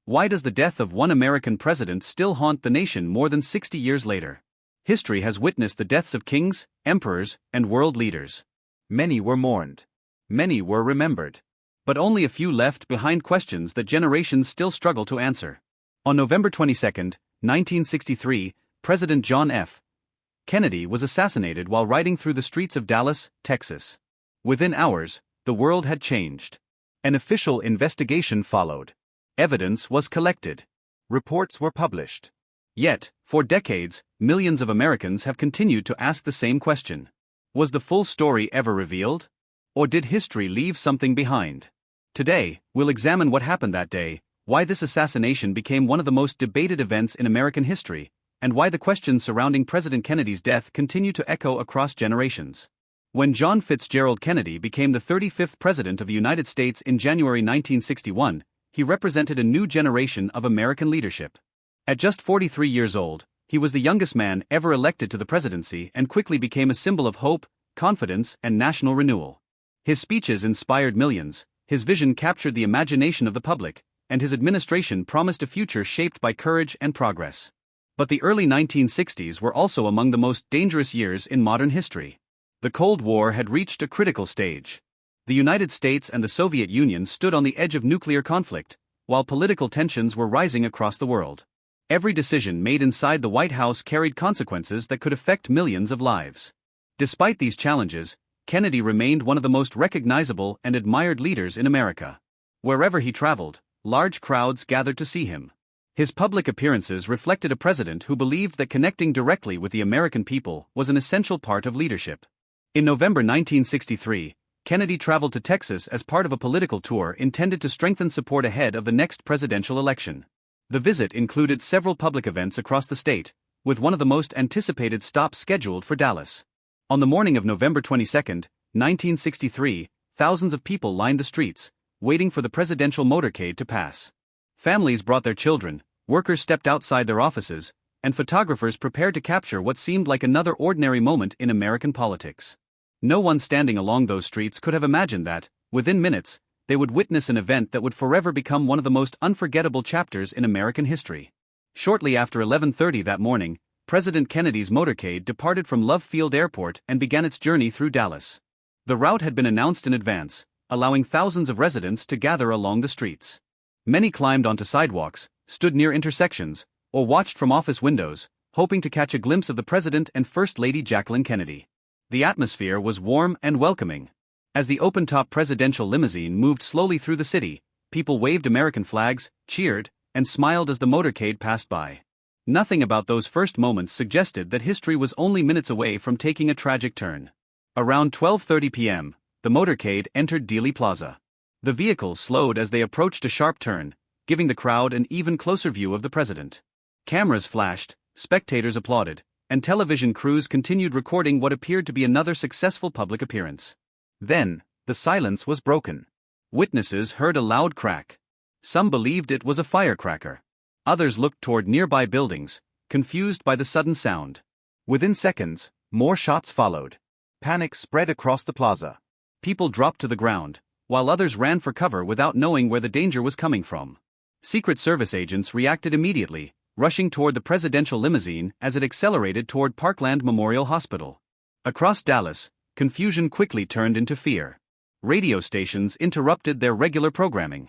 Why does the death of one American president still haunt the nation more than 60 years later? History has witnessed the deaths of kings, emperors, and world leaders. Many were mourned. Many were remembered. But only a few left behind questions that generations still struggle to answer. On November 22, 1963, President John F. Kennedy was assassinated while riding through the streets of Dallas, Texas. Within hours, the world had changed. An official investigation followed. Evidence was collected. Reports were published. Yet, for decades, millions of Americans have continued to ask the same question. Was the full story ever revealed? Or did history leave something behind? Today, we'll examine what happened that day, why this assassination became one of the most debated events in American history, and why the questions surrounding President Kennedy's death continue to echo across generations. When John Fitzgerald Kennedy became the 35th President of the United States in January 1961, he represented a new generation of American leadership. At just 43 years old, he was the youngest man ever elected to the presidency and quickly became a symbol of hope, confidence, and national renewal. His speeches inspired millions, his vision captured the imagination of the public, and his administration promised a future shaped by courage and progress. But the early 1960s were also among the most dangerous years in modern history. The Cold War had reached a critical stage. The United States and the Soviet Union stood on the edge of nuclear conflict, while political tensions were rising across the world. Every decision made inside the White House carried consequences that could affect millions of lives. Despite these challenges, Kennedy remained one of the most recognizable and admired leaders in America. Wherever he traveled, large crowds gathered to see him. His public appearances reflected a president who believed that connecting directly with the American people was an essential part of leadership. In November 1963, Kennedy traveled to Texas as part of a political tour intended to strengthen support ahead of the next presidential election. The visit included several public events across the state, with one of the most anticipated stops scheduled for Dallas. On the morning of November 22, 1963, thousands of people lined the streets, waiting for the presidential motorcade to pass. Families brought their children, workers stepped outside their offices, and photographers prepared to capture what seemed like another ordinary moment in American politics. No one standing along those streets could have imagined that, within minutes, they would witness an event that would forever become one of the most unforgettable chapters in American history. Shortly after 11:30 that morning, President Kennedy's motorcade departed from Love Field Airport and began its journey through Dallas. The route had been announced in advance, allowing thousands of residents to gather along the streets. Many climbed onto sidewalks, stood near intersections, or watched from office windows, hoping to catch a glimpse of the President and First Lady Jacqueline Kennedy. The atmosphere was warm and welcoming. As the open-top presidential limousine moved slowly through the city, people waved American flags, cheered, and smiled as the motorcade passed by. Nothing about those first moments suggested that history was only minutes away from taking a tragic turn. Around 12:30 p.m., the motorcade entered Dealey Plaza. The vehicle slowed as they approached a sharp turn, giving the crowd an even closer view of the president. Cameras flashed, spectators applauded, and television crews continued recording what appeared to be another successful public appearance. Then, the silence was broken. Witnesses heard a loud crack. Some believed it was a firecracker. Others looked toward nearby buildings, confused by the sudden sound. Within seconds, more shots followed. Panic spread across the plaza. People dropped to the ground, while others ran for cover without knowing where the danger was coming from. Secret Service agents reacted immediately, rushing toward the presidential limousine as it accelerated toward Parkland Memorial Hospital. Across Dallas, confusion quickly turned into fear. Radio stations interrupted their regular programming.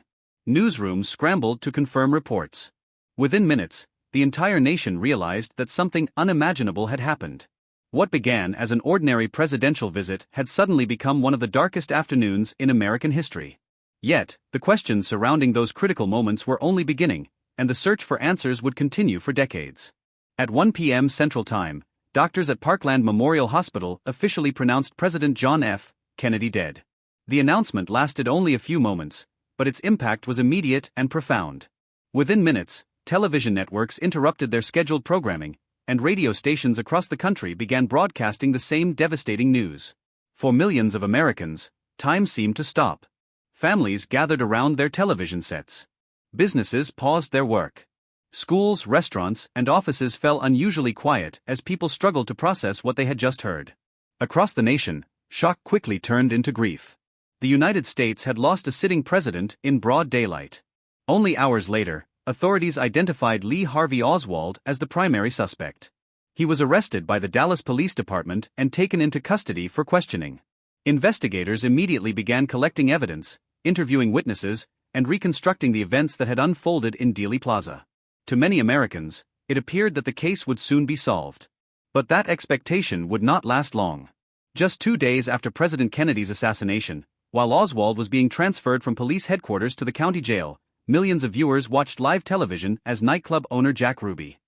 Newsrooms scrambled to confirm reports. Within minutes, the entire nation realized that something unimaginable had happened. What began as an ordinary presidential visit had suddenly become one of the darkest afternoons in American history. Yet, the questions surrounding those critical moments were only beginning, and the search for answers would continue for decades. At 1 p.m. Central Time, doctors at Parkland Memorial Hospital officially pronounced President John F. Kennedy dead. The announcement lasted only a few moments, but its impact was immediate and profound. Within minutes, television networks interrupted their scheduled programming, and radio stations across the country began broadcasting the same devastating news. For millions of Americans, time seemed to stop. Families gathered around their television sets. Businesses paused their work. Schools, restaurants, and offices fell unusually quiet as people struggled to process what they had just heard. Across the nation, shock quickly turned into grief. The United States had lost a sitting president in broad daylight. Only hours later, authorities identified Lee Harvey Oswald as the primary suspect. He was arrested by the Dallas Police Department and taken into custody for questioning. Investigators immediately began collecting evidence, interviewing witnesses, and reconstructing the events that had unfolded in Dealey Plaza. To many Americans, it appeared that the case would soon be solved. But that expectation would not last long. Just 2 days after President Kennedy's assassination, while Oswald was being transferred from police headquarters to the county jail, millions of viewers watched live television as nightclub owner Jack Ruby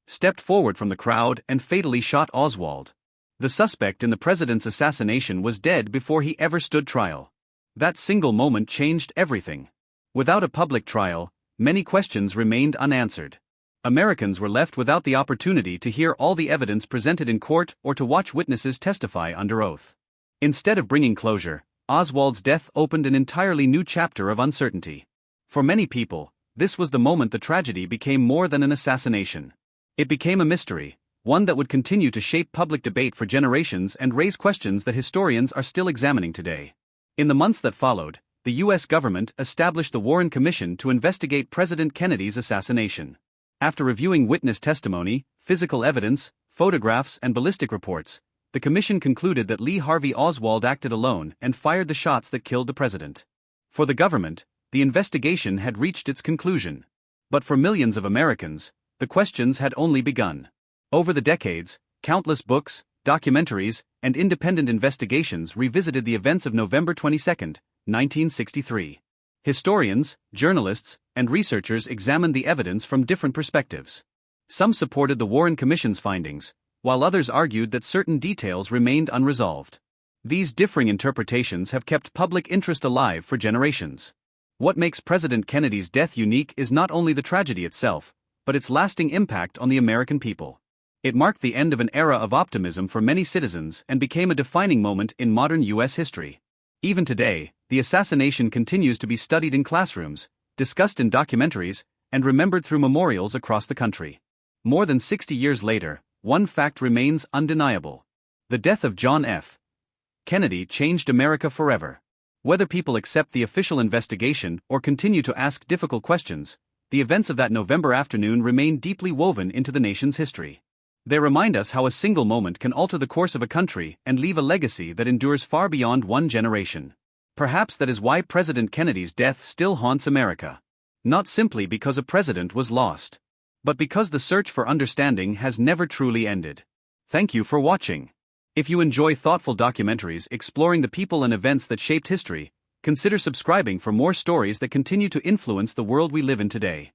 stepped forward from the crowd and fatally shot Oswald. The suspect in the president's assassination was dead before he ever stood trial. That single moment changed everything. Without a public trial, many questions remained unanswered. Americans were left without the opportunity to hear all the evidence presented in court or to watch witnesses testify under oath. Instead of bringing closure, Oswald's death opened an entirely new chapter of uncertainty. For many people, this was the moment the tragedy became more than an assassination. It became a mystery, one that would continue to shape public debate for generations and raise questions that historians are still examining today. In the months that followed, the U.S. government established the Warren Commission to investigate President Kennedy's assassination. After reviewing witness testimony, physical evidence, photographs, and ballistic reports, the commission concluded that Lee Harvey Oswald acted alone and fired the shots that killed the president. For the government, the investigation had reached its conclusion. But for millions of Americans, the questions had only begun. Over the decades, countless books, documentaries, and independent investigations revisited the events of November 22, 1963. Historians, journalists, and researchers examined the evidence from different perspectives. Some supported the Warren Commission's findings, while others argued that certain details remained unresolved. These differing interpretations have kept public interest alive for generations. What makes President Kennedy's death unique is not only the tragedy itself, but its lasting impact on the American people. It marked the end of an era of optimism for many citizens and became a defining moment in modern U.S. history. Even today, the assassination continues to be studied in classrooms, discussed in documentaries, and remembered through memorials across the country. More than 60 years later, one fact remains undeniable. The death of John F. Kennedy changed America forever. Whether people accept the official investigation or continue to ask difficult questions, the events of that November afternoon remain deeply woven into the nation's history. They remind us how a single moment can alter the course of a country and leave a legacy that endures far beyond one generation. Perhaps that is why President Kennedy's death still haunts America. Not simply because a president was lost, but because the search for understanding has never truly ended. Thank you for watching. If you enjoy thoughtful documentaries exploring the people and events that shaped history, consider subscribing for more stories that continue to influence the world we live in today.